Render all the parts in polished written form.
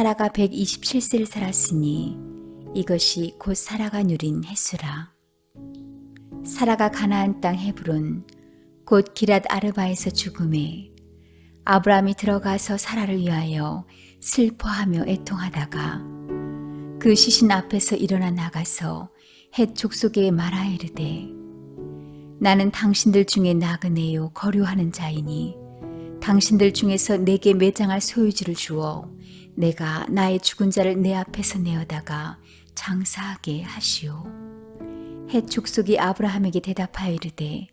사라가 127세를 살았으니 이것이 곧 사라가 누린 햇수라. 사라가 가나안 땅 헤브론 곧 기랏 아르바에서 죽음에 아브라함이 들어가서 사라를 위하여 슬퍼하며 애통하다가 그 시신 앞에서 일어나 나가서 헷 족속에게 말하여 이르되 나는 당신들 중에 나그네요 거류하는 자이니 당신들 중에서 내게 매장할 소유지를 주어 내가 나의 죽은 자를 내 앞에서 내어다가 장사하게 하시오. 헷 족속이 아브라함에게 대답하여 이르되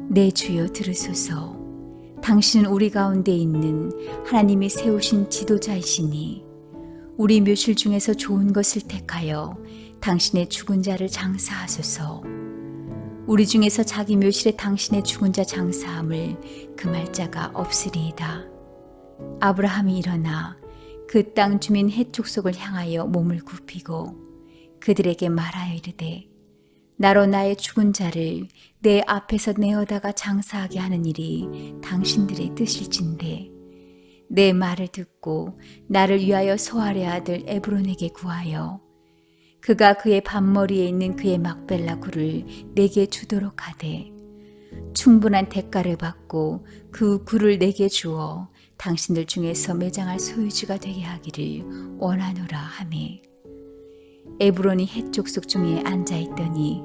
내 주여 들으소서. 당신은 우리 가운데 있는 하나님이 세우신 지도자이시니 우리 묘실 중에서 좋은 것을 택하여 당신의 죽은 자를 장사하소서. 우리 중에서 자기 묘실에 당신의 죽은 자 장사함을 금할 자가 없으리이다. 아브라함이 일어나 그 땅 주민 헷 족속을 향하여 몸을 굽히고 그들에게 말하여 이르되 나로 나의 죽은 자를 내 앞에서 내어다가 장사하게 하는 일이 당신들의 뜻일진데 내 말을 듣고 나를 위하여 소알의 아들 에브론에게 구하여 그가 그의 밭머리에 있는 그의 막벨라 굴을 내게 주도록 하되 충분한 대가를 받고 그 굴을 내게 주어 당신들 중에서 매장할 소유지가 되게 하기를 원하노라 하매 에브론이 헷 족속 중에 앉아있더니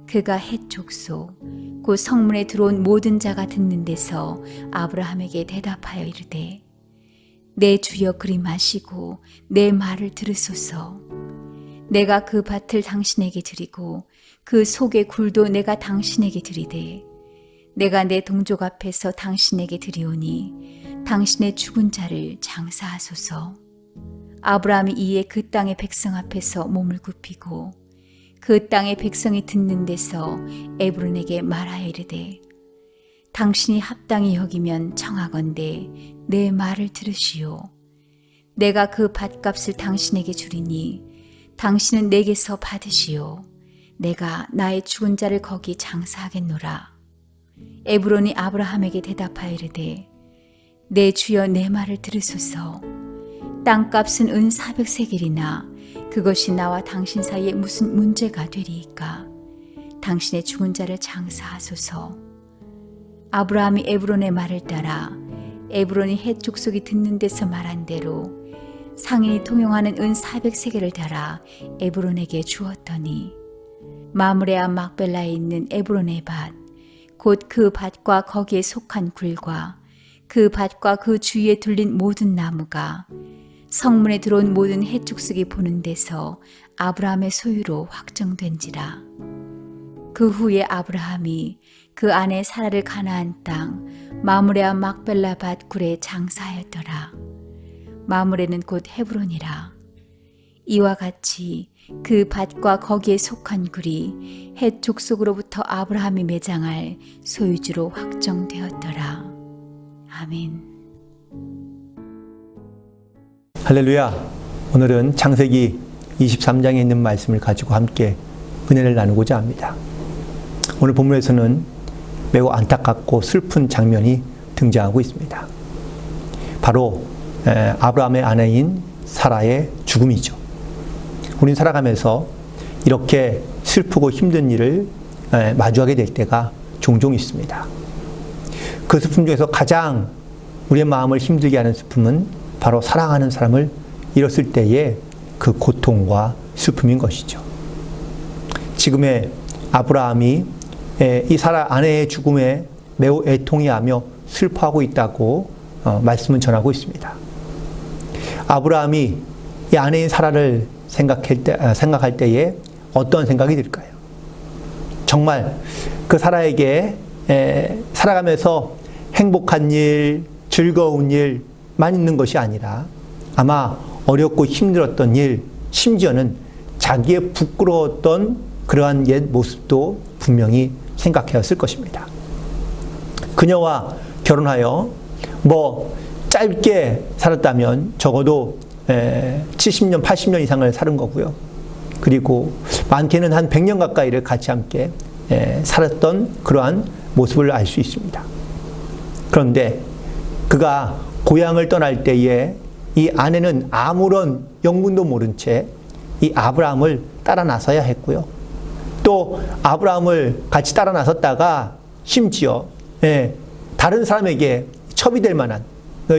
그가 헷 족속 곧 성문에 들어온 모든 자가 듣는 데서 아브라함에게 대답하여 이르되 내 주여 그리 마시고 내 말을 들으소서. 내가 그 밭을 당신에게 드리고 그 속의 굴도 내가 당신에게 드리되 내가 내 동족 앞에서 당신에게 드리오니 당신의 죽은 자를 장사하소서. 아브라함이 이에 그 땅의 백성 앞에서 몸을 굽히고 그 땅의 백성이 듣는 데서 에브론에게 말하여 이르되 당신이 합당히 여기면 청하건대 내 말을 들으시오. 내가 그 밭값을 당신에게 주리니 당신은 내게서 받으시오. 내가 나의 죽은 자를 거기 장사하겠노라. 에브론이 아브라함에게 대답하여 이르되 내 주여 내 말을 들으소서. 땅값은 은 400세겔이나 그것이 나와 당신 사이에 무슨 문제가 되리이까. 당신의 죽은 자를 장사하소서. 아브라함이 에브론의 말을 따라 에브론이 헷 족속이 듣는 데서 말한 대로 상인이 통용하는 은 400세겔을 달아 에브론에게 주었더니 마므레 앞 막벨라에 있는 에브론의 밭 곧 그 밭과 거기에 속한 굴과 그 밭과 그 주위에 둘린 모든 나무가 성문에 들어온 모든 헷 족속이 보는 데서 아브라함의 소유로 확정된지라. 그 후에 아브라함이 그 아내 사라를 가나안 땅 마므레 앞 막벨라 밭 굴에 장사하였더라. 마므레는 곧 헤브론이라. 이와 같이 그 밭과 거기에 속한 굴이 헷 족속으로부터 아브라함이 매장할 소유주로 확정되었더라. 아멘. 할렐루야. 오늘은 창세기 23장에 있는 말씀을 가지고 함께 은혜를 나누고자 합니다. 오늘 본문에서는 매우 안타깝고 슬픈 장면이 등장하고 있습니다. 바로 아브라함의 아내인 사라의 죽음이죠. 우리는 살아가면서 이렇게 슬프고 힘든 일을 마주하게 될 때가 종종 있습니다. 그 슬픔 중에서 가장 우리의 마음을 힘들게 하는 슬픔은 바로 사랑하는 사람을 잃었을 때의 그 고통과 슬픔인 것이죠. 지금의 아브라함이 이 사라 아내의 죽음에 매우 애통해하며 슬퍼하고 있다고 말씀은 전하고 있습니다. 아브라함이 이 아내인 사라를 생각할 때에 어떤 생각이 들까요? 정말 그 사라에게 살아가면서 행복한 일, 즐거운 일만 있는 것이 아니라 아마 어렵고 힘들었던 일, 심지어는 자기의 부끄러웠던 그러한 옛 모습도 분명히 생각해왔을 것입니다. 그녀와 결혼하여 짧게 살았다면 적어도 70년, 80년 이상을 사는 거고요. 그리고 많게는 한 100년 가까이를 같이 함께 살았던 그러한 모습을 알 수 있습니다. 그런데 그가 고향을 떠날 때에 이 아내는 아무런 영문도 모른 채 이 아브라함을 따라 나서야 했고요. 또 아브라함을 같이 따라 나섰다가 심지어 다른 사람에게 첩이 될 만한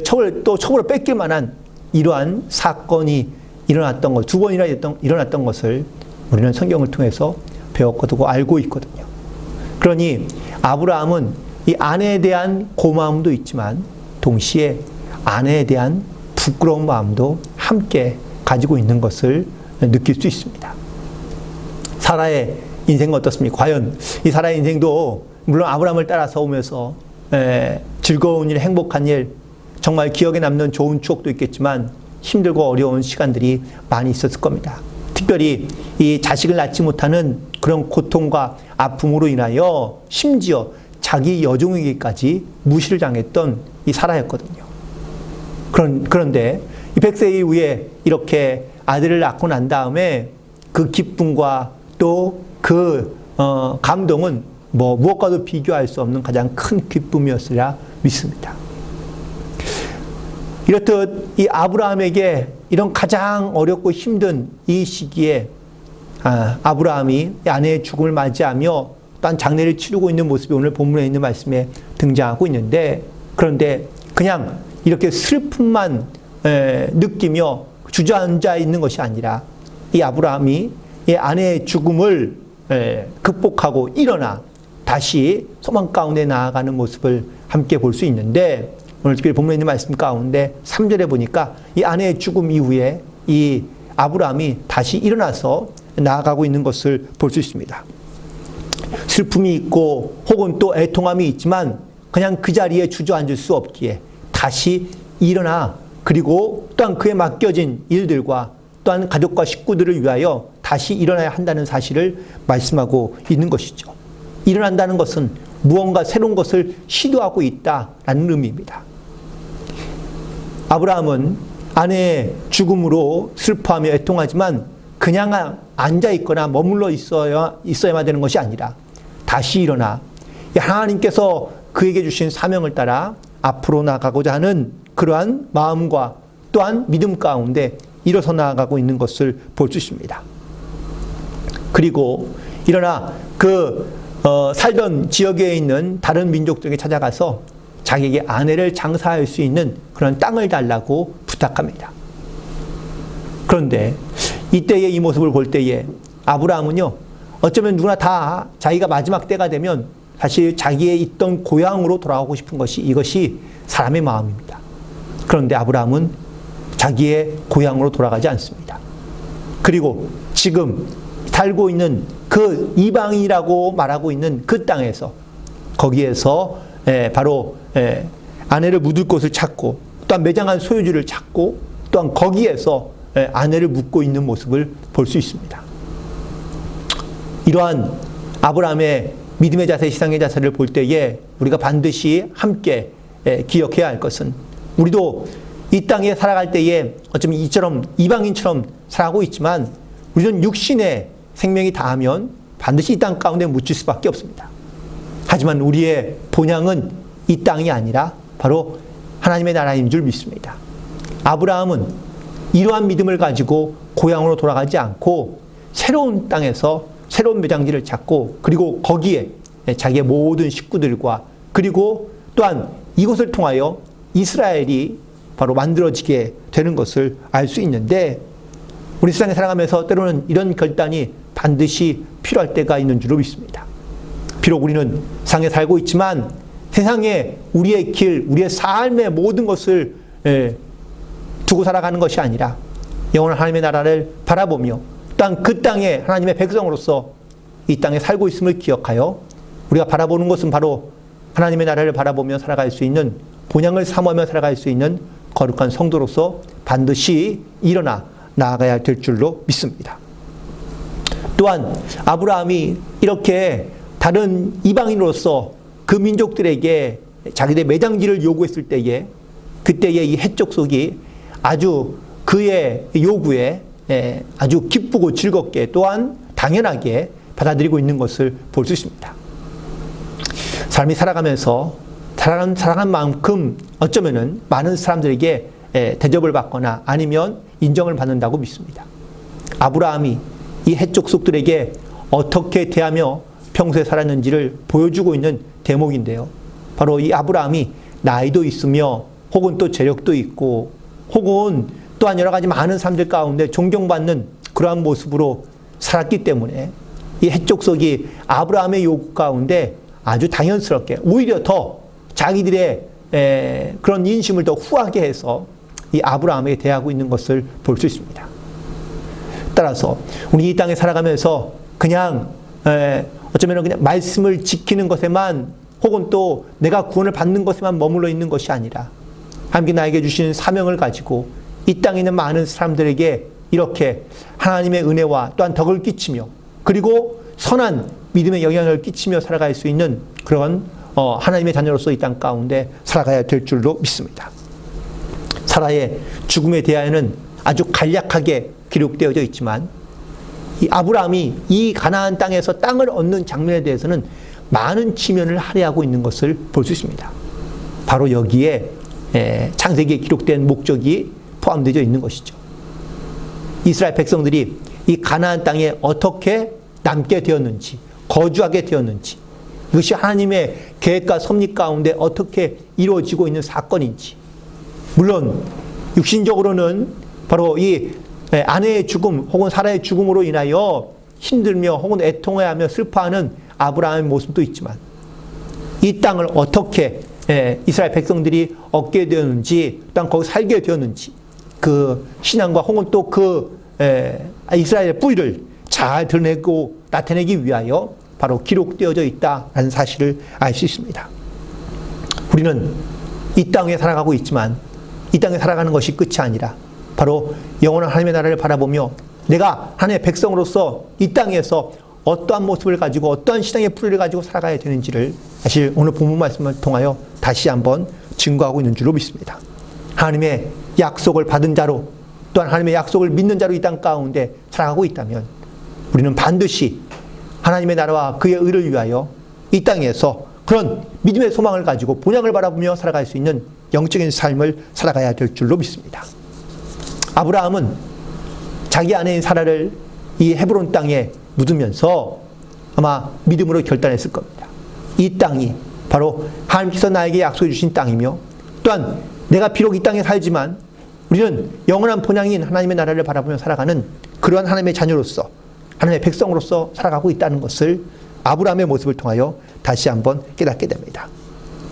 첩으로 뺏길 만한 이러한 사건이 일어났던 것, 2번이나 일어났던 것을 우리는 성경을 통해서 배웠고 알고 있거든요. 그러니 아브라함은 이 아내에 대한 고마움도 있지만 동시에 아내에 대한 부끄러운 마음도 함께 가지고 있는 것을 느낄 수 있습니다. 사라의 인생은 어떻습니까? 과연 이 사라의 인생도 물론 아브라함을 따라서 오면서 즐거운 일, 행복한 일, 정말 기억에 남는 좋은 추억도 있겠지만 힘들고 어려운 시간들이 많이 있었을 겁니다. 특별히 이 자식을 낳지 못하는 그런 고통과 아픔으로 인하여 심지어 자기 여종에게까지 무시를 당했던 이 사라였거든요. 그런데 이 100세 이후에 이렇게 아들을 낳고 난 다음에 그 기쁨과 또 그 감동은 무엇과도 비교할 수 없는 가장 큰 기쁨이었으리라 믿습니다. 이렇듯 이 아브라함에게 이런 가장 어렵고 힘든 이 시기에 아브라함이 아내의 죽음을 맞이하며 또한 장례를 치르고 있는 모습이 오늘 본문에 있는 말씀에 등장하고 있는데, 그런데 그냥 이렇게 슬픔만 느끼며 주저앉아 있는 것이 아니라 이 아브라함이 이 아내의 죽음을 극복하고 일어나 다시 소망 가운데 나아가는 모습을 함께 볼 수 있는데, 오늘 특별히 본문에 있는 말씀 가운데 3절에 보니까 이 아내의 죽음 이후에 이 아브라함이 다시 일어나서 나아가고 있는 것을 볼 수 있습니다. 슬픔이 있고 혹은 또 애통함이 있지만 그냥 그 자리에 주저앉을 수 없기에 다시 일어나, 그리고 또한 그에 맡겨진 일들과 또한 가족과 식구들을 위하여 다시 일어나야 한다는 사실을 말씀하고 있는 것이죠. 일어난다는 것은 무언가 새로운 것을 시도하고 있다라는 의미입니다. 아브라함은 아내의 죽음으로 슬퍼하며 애통하지만 그냥 앉아있거나 머물러 있어야만 되는 것이 아니라 다시 일어나 하나님께서 그에게 주신 사명을 따라 앞으로 나가고자 하는 그러한 마음과 또한 믿음 가운데 일어서 나아가고 있는 것을 볼 수 있습니다. 그리고 일어나 살던 지역에 있는 다른 민족들에게 찾아가서 자기에게 아내를 장사할 수 있는 그런 땅을 달라고 부탁합니다. 그런데 이때의 이 모습을 볼 때에 아브라함은요, 어쩌면 누구나 다 자기가 마지막 때가 되면 사실 자기의 있던 고향으로 돌아가고 싶은 이것이 사람의 마음입니다. 그런데 아브라함은 자기의 고향으로 돌아가지 않습니다. 그리고 지금 살고 있는 그 이방이라고 말하고 있는 그 땅에서 거기에서 바로 아내를 묻을 곳을 찾고 또한 매장한 소유주를 찾고 또한 거기에서 아내를 묻고 있는 모습을 볼 수 있습니다. 이러한 아브라함의 믿음의 자세, 신앙의 자세를 볼 때에 우리가 반드시 함께 기억해야 할 것은, 우리도 이 땅에 살아갈 때에 어쩌면 이처럼 이방인처럼 살아가고 있지만 우리는 육신의 생명이 다하면 반드시 이 땅 가운데 묻힐 수밖에 없습니다. 하지만 우리의 본향은 이 땅이 아니라 바로 하나님의 나라인 줄 믿습니다. 아브라함은 이러한 믿음을 가지고 고향으로 돌아가지 않고 새로운 땅에서 새로운 매장지를 찾고 그리고 거기에 자기의 모든 식구들과 그리고 또한 이곳을 통하여 이스라엘이 바로 만들어지게 되는 것을 알 수 있는데 우리 세상에 살아가면서 때로는 이런 결단이 반드시 필요할 때가 있는 줄로 믿습니다. 비록 우리는 세상에 살고 있지만 세상에 우리의 길, 우리의 삶의 모든 것을 두고 살아가는 것이 아니라 영원한 하나님의 나라를 바라보며 또한 그 땅에 하나님의 백성으로서 이 땅에 살고 있음을 기억하여 우리가 바라보는 것은 바로 하나님의 나라를 바라보며 살아갈 수 있는 본향을 사모하며 살아갈 수 있는 거룩한 성도로서 반드시 일어나 나아가야 될 줄로 믿습니다. 또한 아브라함이 이렇게 다른 이방인으로서 그 민족들에게 자기들의 매장지를 요구했을 때에 그때의 이 해족속이 아주 그의 요구에 아주 기쁘고 즐겁게 또한 당연하게 받아들이고 있는 것을 볼 수 있습니다. 사람이 살아가면서 살아간 만큼 어쩌면은 많은 사람들에게 대접을 받거나 아니면 인정을 받는다고 믿습니다. 아브라함이 이 해족속들에게 어떻게 대하며 평소에 살았는지를 보여주고 있는 대목인데요. 바로 이 아브라함이 나이도 있으며 혹은 또 재력도 있고 혹은 또한 여러 가지 많은 사람들 가운데 존경받는 그러한 모습으로 살았기 때문에 이 해족속이 아브라함의 요구 가운데 아주 당연스럽게 오히려 더 자기들의 그런 인심을 더 후하게 해서 이 아브라함에게 대하고 있는 것을 볼 수 있습니다. 따라서 우리 이 땅에 살아가면서 그냥 어쩌면 그냥 말씀을 지키는 것에만 혹은 또 내가 구원을 받는 것에만 머물러 있는 것이 아니라 하나님께 나에게 주신 사명을 가지고 이 땅에 있는 많은 사람들에게 이렇게 하나님의 은혜와 또한 덕을 끼치며 그리고 선한 믿음의 영향을 끼치며 살아갈 수 있는 그런 하나님의 자녀로서 이 땅 가운데 살아가야 될 줄로 믿습니다. 사라의 죽음에 대하여는 아주 간략하게 기록되어져 있지만 이 아브라함이 이 가나안 땅에서 땅을 얻는 장면에 대해서는 많은 치면을 할애하고 있는 것을 볼 수 있습니다. 바로 여기에 창세기에 기록된 목적이 포함되어 있는 것이죠. 이스라엘 백성들이 이 가나안 땅에 어떻게 남게 되었는지 거주하게 되었는지 이것이 하나님의 계획과 섭리 가운데 어떻게 이루어지고 있는 사건인지 물론 육신적으로는 바로 이 아내의 죽음 혹은 사라의 죽음으로 인하여 힘들며 혹은 애통해하며 슬퍼하는 아브라함의 모습도 있지만 이 땅을 어떻게 이스라엘 백성들이 얻게 되었는지 또한 거기 살게 되었는지 그 신앙과 혹은 또 그 이스라엘의 뿌리를 잘 드러내고 나타내기 위하여 바로 기록되어져 있다라는 사실을 알 수 있습니다. 우리는 이 땅에 살아가고 있지만 이 땅에 살아가는 것이 끝이 아니라 바로 영원한 하나님의 나라를 바라보며 내가 하나님의 백성으로서 이 땅에서 어떠한 모습을 가지고 어떠한 신앙의 뿌리를 가지고 살아가야 되는지를 사실 오늘 본문 말씀을 통하여 다시 한번 증거하고 있는 줄로 믿습니다. 하나님의 약속을 받은 자로 또한 하나님의 약속을 믿는 자로 이 땅 가운데 살아가고 있다면 우리는 반드시 하나님의 나라와 그의 의를 위하여 이 땅에서 그런 믿음의 소망을 가지고 본향을 바라보며 살아갈 수 있는 영적인 삶을 살아가야 될 줄로 믿습니다. 아브라함은 자기 아내인 사라를 이 헤브론 땅에 묻으면서 아마 믿음으로 결단했을 겁니다. 이 땅이 바로 하나님께서 나에게 약속해 주신 땅이며 또한 내가 비록 이 땅에 살지만 우리는 영원한 본향인 하나님의 나라를 바라보며 살아가는 그러한 하나님의 자녀로서 하나님의 백성으로서 살아가고 있다는 것을 아브라함의 모습을 통하여 다시 한번 깨닫게 됩니다.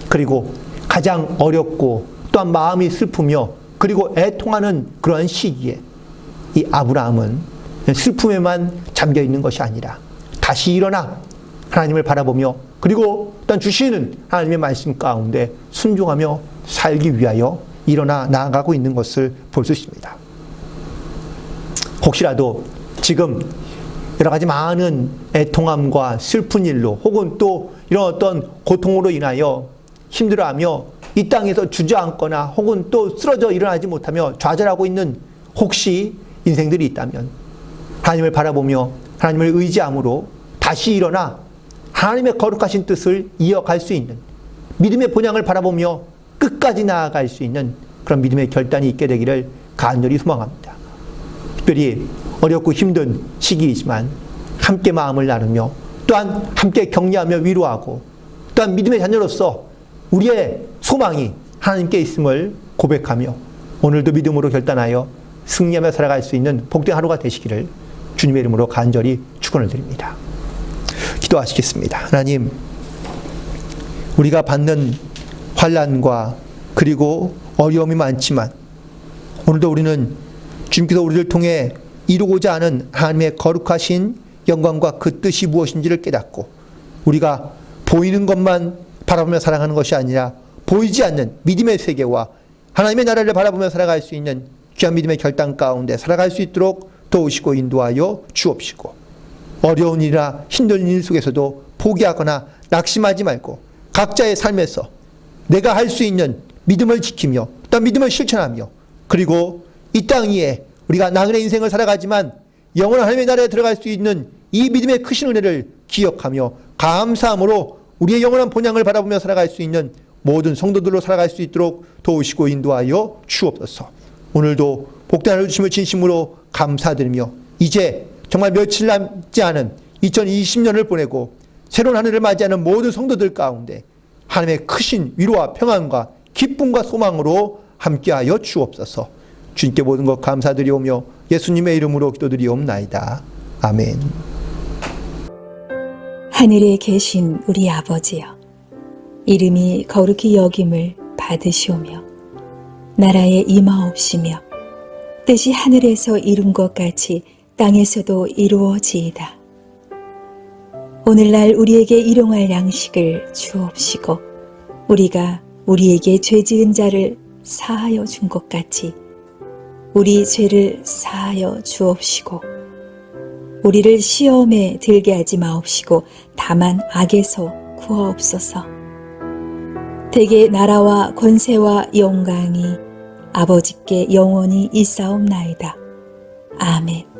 그리고 가장 어렵고 또한 마음이 슬프며 그리고 애통하는 그러한 시기에 이 아브라함은 슬픔에만 잠겨 있는 것이 아니라 다시 일어나 하나님을 바라보며 그리고 또한 주시는 하나님의 말씀 가운데 순종하며 살기 위하여 일어나 나아가고 있는 것을 볼 수 있습니다. 혹시라도 지금 여러 가지 많은 애통함과 슬픈 일로 혹은 또 이런 어떤 고통으로 인하여 힘들어하며 이 땅에서 주저앉거나 혹은 또 쓰러져 일어나지 못하며 좌절하고 있는 혹시 인생들이 있다면 하나님을 바라보며 하나님을 의지함으로 다시 일어나 하나님의 거룩하신 뜻을 이어갈 수 있는 믿음의 본향을 바라보며 끝까지 나아갈 수 있는 그런 믿음의 결단이 있게 되기를 간절히 소망합니다. 특별히 어렵고 힘든 시기이지만 함께 마음을 나누며 또한 함께 격려하며 위로하고 또한 믿음의 자녀로서 우리의 소망이 하나님께 있음을 고백하며 오늘도 믿음으로 결단하여 승리하며 살아갈 수 있는 복된 하루가 되시기를 주님의 이름으로 간절히 축원을 드립니다. 기도하시겠습니다. 하나님, 우리가 받는 환난과 그리고 어려움이 많지만 오늘도 우리는 주님께서 우리를 통해 이루고자 하는 하나님의 거룩하신 영광과 그 뜻이 무엇인지를 깨닫고 우리가 보이는 것만 바라보며 살아가는 것이 아니라 보이지 않는 믿음의 세계와 하나님의 나라를 바라보며 살아갈 수 있는 귀한 믿음의 결단 가운데 살아갈 수 있도록 도우시고 인도하여 주옵시고 어려운 일이나 힘든 일 속에서도 포기하거나 낙심하지 말고 각자의 삶에서 내가 할 수 있는 믿음을 지키며 또 믿음을 실천하며 그리고 이 땅 위에 우리가 나그네 인생을 살아가지만 영원한 하나님의 나라에 들어갈 수 있는 이 믿음의 크신 은혜를 기억하며 감사함으로 우리의 영원한 본향을 바라보며 살아갈 수 있는 모든 성도들로 살아갈 수 있도록 도우시고 인도하여 주옵소서. 오늘도 복된 하루 주심을 진심으로 감사드리며 이제 정말 며칠 남지 않은 2020년을 보내고 새로운 한 해를 맞이하는 모든 성도들 가운데 하나님의 크신 위로와 평안과 기쁨과 소망으로 함께하여 주옵소서. 주님께 모든 것 감사드리오며 예수님의 이름으로 기도드리옵나이다. 아멘. 하늘에 계신 우리 아버지여, 이름이 거룩히 여김을 받으시오며 나라에 임하옵시며 뜻이 하늘에서 이룬 것 같이 땅에서도 이루어지이다. 오늘날 우리에게 일용할 양식을 주옵시고 우리가 우리에게 죄 지은 자를 사하여 준 것 같이 우리 죄를 사하여 주옵시고 우리를 시험에 들게 하지 마옵시고 다만 악에서 구하옵소서. 대개 나라와 권세와 영광이 아버지께 영원히 있사옵나이다. 아멘.